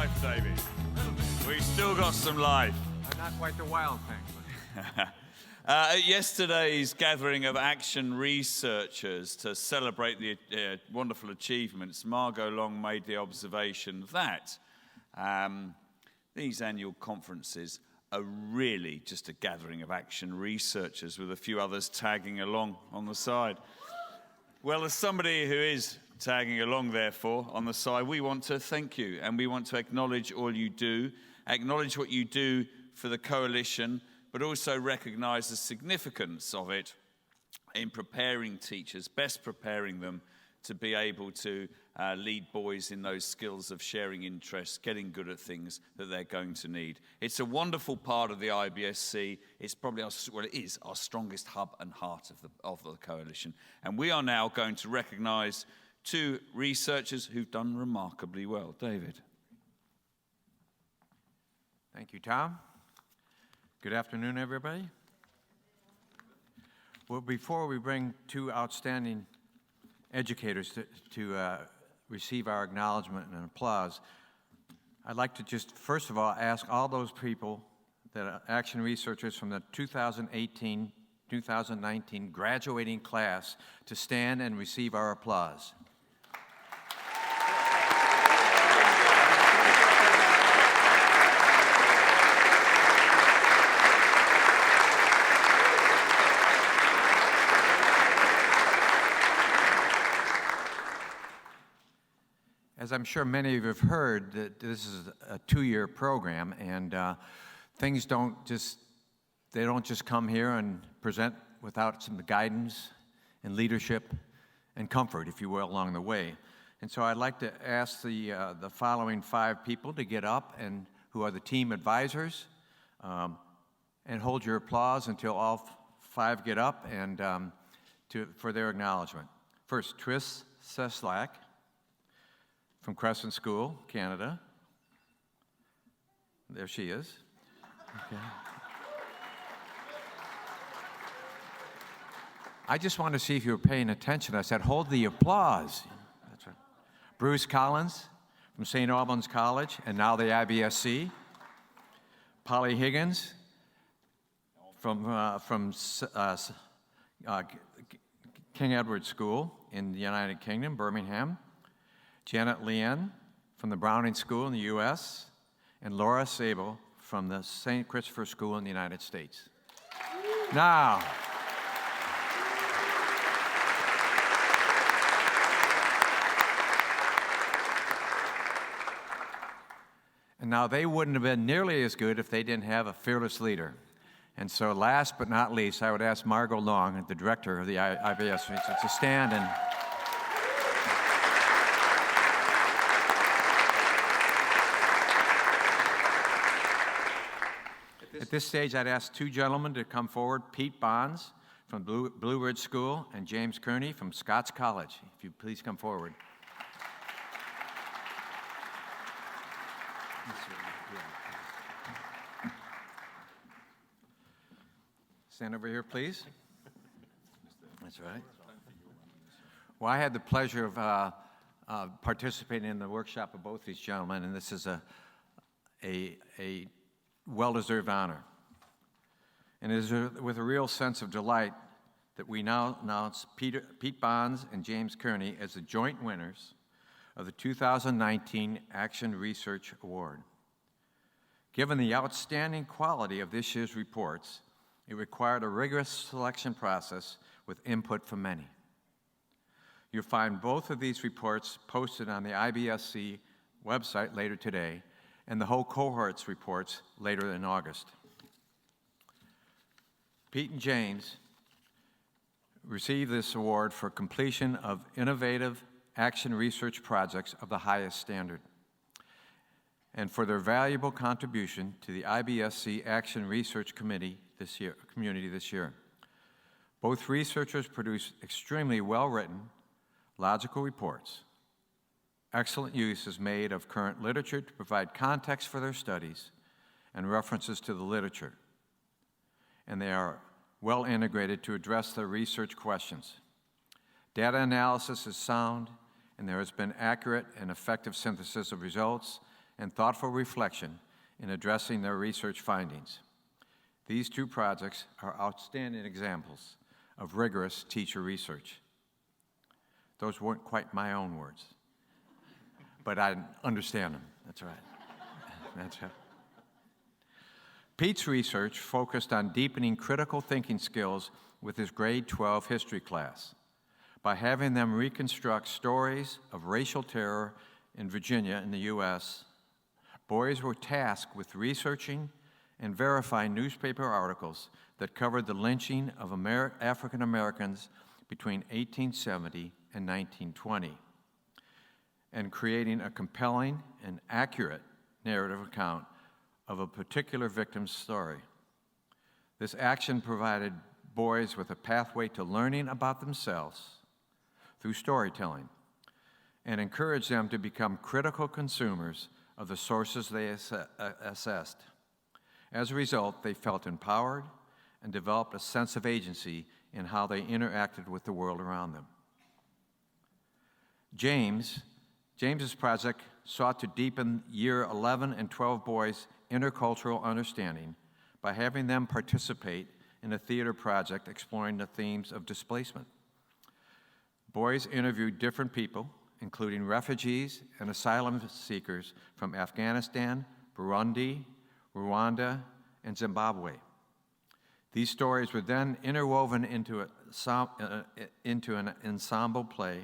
life, David. We still got some life. Not quite the wild thing. At yesterday's gathering of action researchers to celebrate the wonderful achievements, Margot Long made the observation that these annual conferences are really just a gathering of action researchers with a few others tagging along on the side. Well, as somebody who is tagging along, therefore, on the side, we want to thank you and we want to acknowledge all you do, acknowledge what you do for the coalition, but also recognize the significance of it in preparing teachers, best preparing them to be able to lead boys in those skills of sharing interests, getting good at things that they're going to need. It's a wonderful part of the IBSC. It's probably it is our strongest hub and heart of the coalition. And we are now going to recognize two researchers who've done remarkably well. David. Thank you, Tom. Good afternoon, everybody. Well, before we bring two outstanding educators to receive our acknowledgement and applause, I'd like to just, first of all, ask all those people that are action researchers from the 2018-2019 graduating class to stand and receive our applause. As I'm sure many of you have heard, that this is a two-year program, and things don't just come here and present without some guidance and leadership and comfort, if you will, along the way. And so I'd like to ask the following five people to get up, and who are the team advisors, and hold your applause until all five get up and for their acknowledgement. First, Tris Seslak from Crescent School, Canada. There she is. Okay. I just wanted to see if you were paying attention. I said, hold the applause. That's right. Bruce Collins from St. Albans College, and now the IBSC. Polly Higgins from King Edward School in the United Kingdom, Birmingham. Janet Leanne from the Browning School in the U.S., and Laura Sable from the St. Christopher School in the United States. Now, they wouldn't have been nearly as good if they didn't have a fearless leader. And so last but not least, I would ask Margot Long, the director of the IBSC, to stand and at this stage, I'd ask two gentlemen to come forward, Pete Bonds from Blue Ridge School and James Kearney from Scots College. If you please come forward. Stand over here, please. That's right. Well, I had the pleasure of participating in the workshop of both these gentlemen, and this is a well-deserved honor. And it is with a real sense of delight that we now announce Pete Bonds and James Kearney as the joint winners of the 2019 Action Research Award. Given the outstanding quality of this year's reports, it required a rigorous selection process with input from many. You'll find both of these reports posted on the IBSC website later today, and the whole cohort's reports later in August. Pete and James received this award for completion of innovative action research projects of the highest standard, and for their valuable contribution to the IBSC Action Research community this year. Both researchers produced extremely well-written, logical reports. Excellent use is made of current literature to provide context for their studies and references to the literature. And they are well integrated to address their research questions. Data analysis is sound, and there has been accurate and effective synthesis of results and thoughtful reflection in addressing their research findings. These 2 projects are outstanding examples of rigorous teacher research. Those weren't quite my own words, but I understand them. That's right. That's right. Pete's research focused on deepening critical thinking skills with his grade 12 history class by having them reconstruct stories of racial terror in Virginia in the U.S. Boys were tasked with researching and verifying newspaper articles that covered the lynching of African Americans between 1870 and 1920, and creating a compelling and accurate narrative account of a particular victim's story. This action provided boys with a pathway to learning about themselves through storytelling and encouraged them to become critical consumers of the sources they assessed. As a result, they felt empowered and developed a sense of agency in how they interacted with the world around them. James's project sought to deepen year 11 and 12 boys' intercultural understanding by having them participate in a theater project exploring the themes of displacement. Boys interviewed different people, including refugees and asylum seekers from Afghanistan, Burundi, Rwanda, and Zimbabwe. These stories were then interwoven into an ensemble play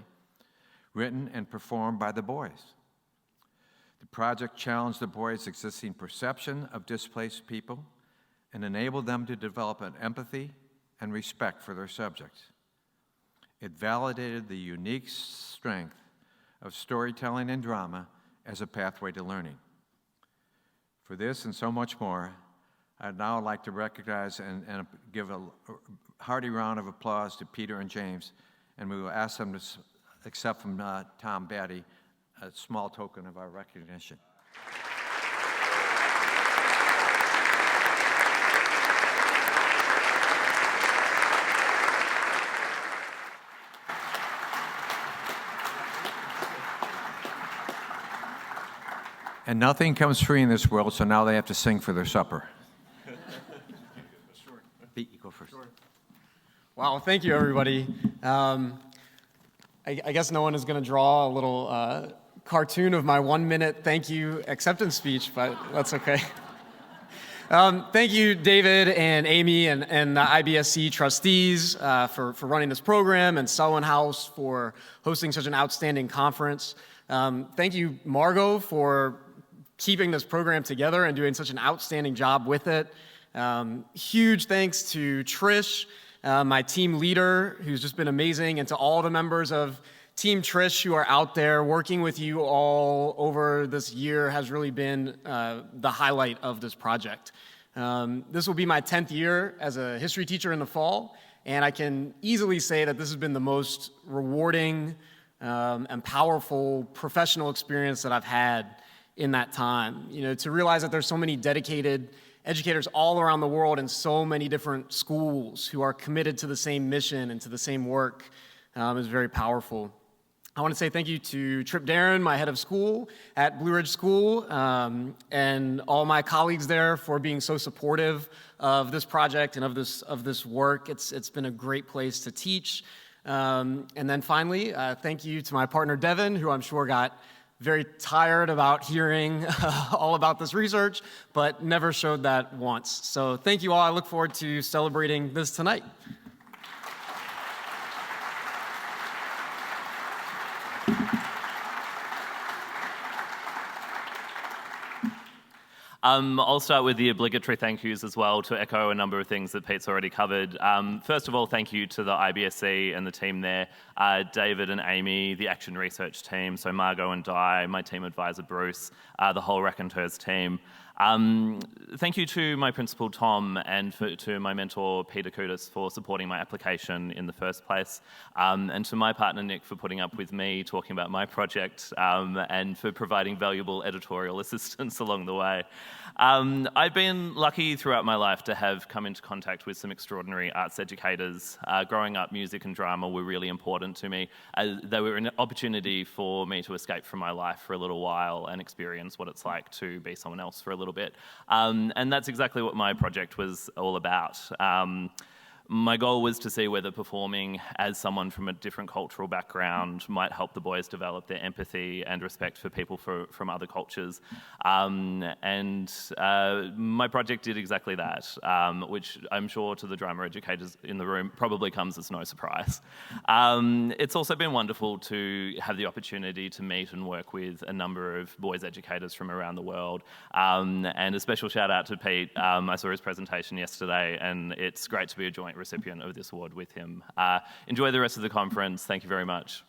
written and performed by the boys. The project challenged the boys' existing perception of displaced people and enabled them to develop an empathy and respect for their subjects. It validated the unique strength of storytelling and drama as a pathway to learning. For this and so much more, I'd now like to recognize and give a hearty round of applause to Peter and James, and we will ask them to accept from Tom Batty a small token of our recognition. And nothing comes free in this world, so now they have to sing for their supper. Pete, you go first. Sure. Wow, thank you, everybody. I guess no one is going to draw a little cartoon of my 1-minute thank you acceptance speech, but that's okay. Thank you, David and Amy and the IBSC trustees for running this program, and Selwyn House for hosting such an outstanding conference. Thank you, Margot, for keeping this program together and doing such an outstanding job with it. Huge thanks to Trish, my team leader, who's just been amazing, and to all the members of Team Trish who are out there working with you all over this year has really been the highlight of this project. This will be my 10th year as a history teacher in the fall, and I can easily say that this has been the most rewarding and powerful professional experience that I've had in that time. You know, to realize that there's so many dedicated educators all around the world in so many different schools who are committed to the same mission and to the same work is very powerful. I want to say thank you to Trip Darren, my head of school at Blue Ridge School, and all my colleagues there for being so supportive of this project and of this work. It's been a great place to teach. And then finally, thank you to my partner Devin, who I'm sure got very tired about hearing all about this research, but never showed that once. So thank you all. I look forward to celebrating this tonight. I'll start with the obligatory thank yous as well, to echo a number of things that Pete's already covered. First of all, thank you to the IBSC and the team there, David and Amy, the Action Research team, so Margot and Di, my team advisor Bruce, the whole Raconteurs team. Thank you to my principal, Tom, and to my mentor, Peter Kudis, for supporting my application in the first place, and to my partner, Nick, for putting up with me talking about my project, and for providing valuable editorial assistance along the way. I've been lucky throughout my life to have come into contact with some extraordinary arts educators. Growing up, music and drama were really important to me. They were an opportunity for me to escape from my life for a little while and experience what it's like to be someone else for a little bit. And that's exactly what my project was all about. My goal was to see whether performing as someone from a different cultural background might help the boys develop their empathy and respect for people from other cultures. And my project did exactly that, which I'm sure to the drama educators in the room probably comes as no surprise. It's also been wonderful to have the opportunity to meet and work with a number of boys educators from around the world. And a special shout out to Pete. I saw his presentation yesterday, and it's great to be a joint recipient of this award with him. Enjoy the rest of the conference. Thank you very much.